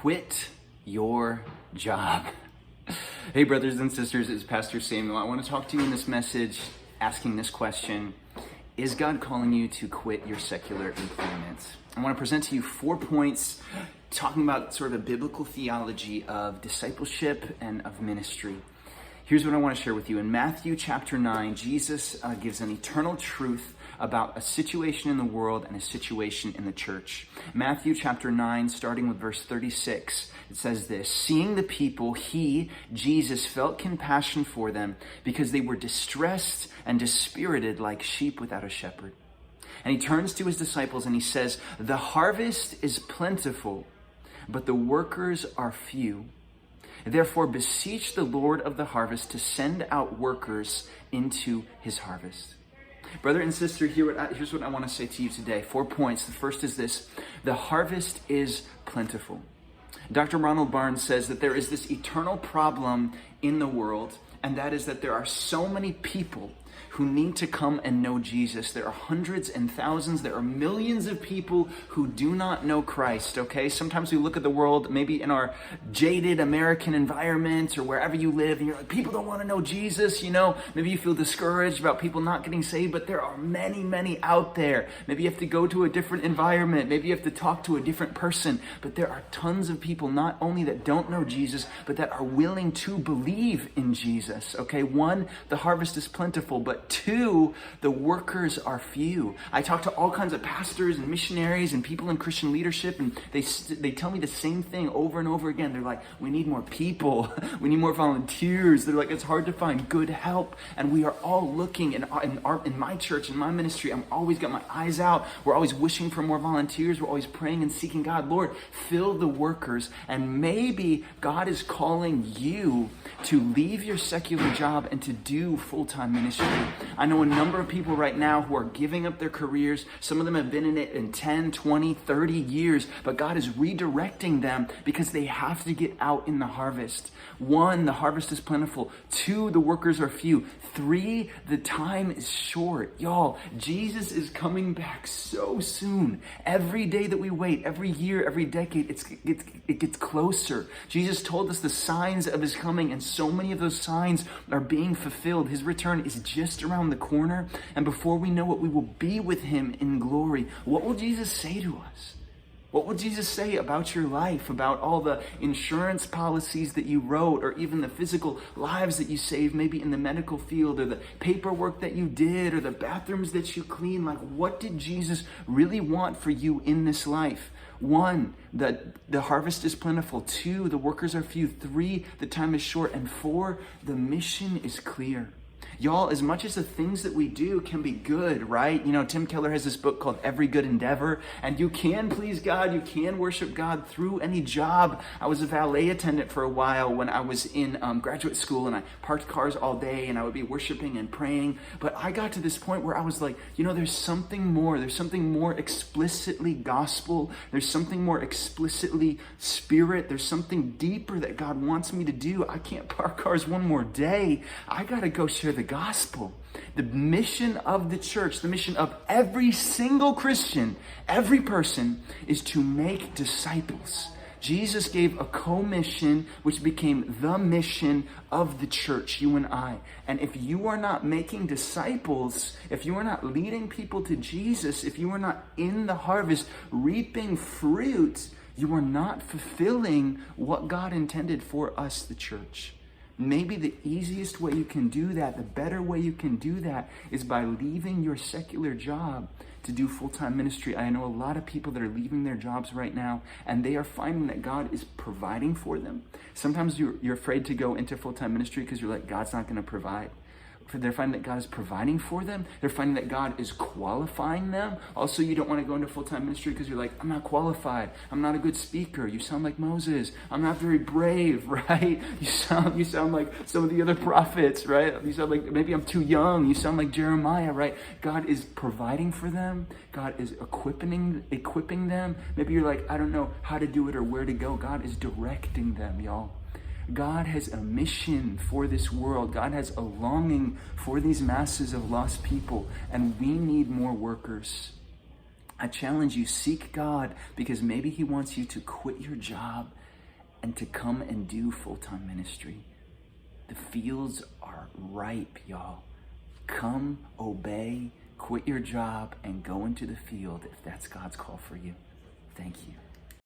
quit your job. Hey, brothers and sisters, it's Pastor Samuel. I want to talk to you in this message asking this question: is God calling you to quit your secular employment? I want to present to you 4 points talking about sort of a biblical theology of discipleship and of ministry. Here's what I want to share with you. In Matthew chapter 9, Jesus gives an eternal truth about a situation in the world and a situation in the church. Matthew chapter 9, starting with verse 36, it says this: "Seeing the people, he, Jesus, felt compassion for them because they were distressed and dispirited like sheep without a shepherd. And he turns to his disciples and he says, 'The harvest is plentiful, but the workers are few. Therefore, beseech the Lord of the harvest to send out workers into his harvest.'" Brother and sister, here's what I want to say to you today. 4 points. The first is this: the harvest is plentiful. Dr. Ronald Barnes says that there is this eternal problem in the world, and that is that there are so many people who need to come and know Jesus. There are hundreds and thousands, there are millions of people who do not know Christ, okay? Sometimes we look at the world, maybe in our jaded American environment or wherever you live, and you're like, people don't want to know Jesus, you know? Maybe you feel discouraged about people not getting saved, but there are many, many out there. Maybe you have to go to a different environment. Maybe you have to talk to a different person, but there are tons of people not only that don't know Jesus, but that are willing to believe in Jesus, okay? 1, the harvest is plentiful, but 2, the workers are few. I talk to all kinds of pastors and missionaries and people in Christian leadership, and they tell me the same thing over and over again. They're like, we need more people. We need more volunteers. They're like, it's hard to find good help. And we are all looking in my church, in my ministry. I'm always got my eyes out. We're always wishing for more volunteers. We're always praying and seeking God. Lord, fill the workers. And maybe God is calling you to leave your secular job and to do full-time ministry. I know a number of people right now who are giving up their careers. Some of them have been in it in 10, 20, 30 years, but God is redirecting them because they have to get out in the harvest. 1, the harvest is plentiful. 2, the workers are few. 3, the time is short. Y'all, Jesus is coming back so soon. Every day that we wait, every year, every decade, it gets closer. Jesus told us the signs of his coming, and so many of those signs are being fulfilled. His return is just around the corner, and before we know it, we will be with him in glory. What will Jesus say to us? What will Jesus say about your life, about all the insurance policies that you wrote, or even the physical lives that you saved, maybe in the medical field, or the paperwork that you did, or the bathrooms that you cleaned? Like, what did Jesus really want for you in this life? 1, the harvest is plentiful. 2, the workers are few. 3, the time is short. And 4, the mission is clear. Y'all, as much as the things that we do can be good, right? You know, Tim Keller has this book called Every Good Endeavor, and you can please God, you can worship God through any job. I was a valet attendant for a while when I was in graduate school, and I parked cars all day, and I would be worshiping and praying. But I got to this point where I was like, you know, there's something more. There's something more explicitly gospel. There's something more explicitly spirit. There's something deeper that God wants me to do. I can't park cars one more day. I got to go share the gospel. The mission of the church, the mission of every single Christian, every person, is to make disciples. Jesus gave a commission which became the mission of the church, you and I. And if you are not making disciples, if you are not leading people to Jesus, if you are not in the harvest reaping fruit, you are not fulfilling what God intended for us, the church. Maybe the easiest way you can do that, the better way you can do that, is by leaving your secular job to do full-time ministry. I know a lot of people that are leaving their jobs right now, and they are finding that God is providing for them. Sometimes you're afraid to go into full-time ministry because you're like, God's not going to provide. They're finding that God is providing for them. They're finding that God is qualifying them. Also, you don't want to go into full-time ministry because you're like, I'm not qualified. I'm not a good speaker. You sound like Moses. I'm not very brave, right? You sound like some of the other prophets, right? You sound like, maybe I'm too young. You sound like Jeremiah, right? God is providing for them. God is equipping them. Maybe you're like, I don't know how to do it or where to go. God is directing them, y'all. God has a mission for this world. God has a longing for these masses of lost people, and we need more workers. I challenge you, seek God, because maybe he wants you to quit your job and to come and do full-time ministry. The fields are ripe, y'all. Come, obey, quit your job, and go into the field if that's God's call for you. Thank you.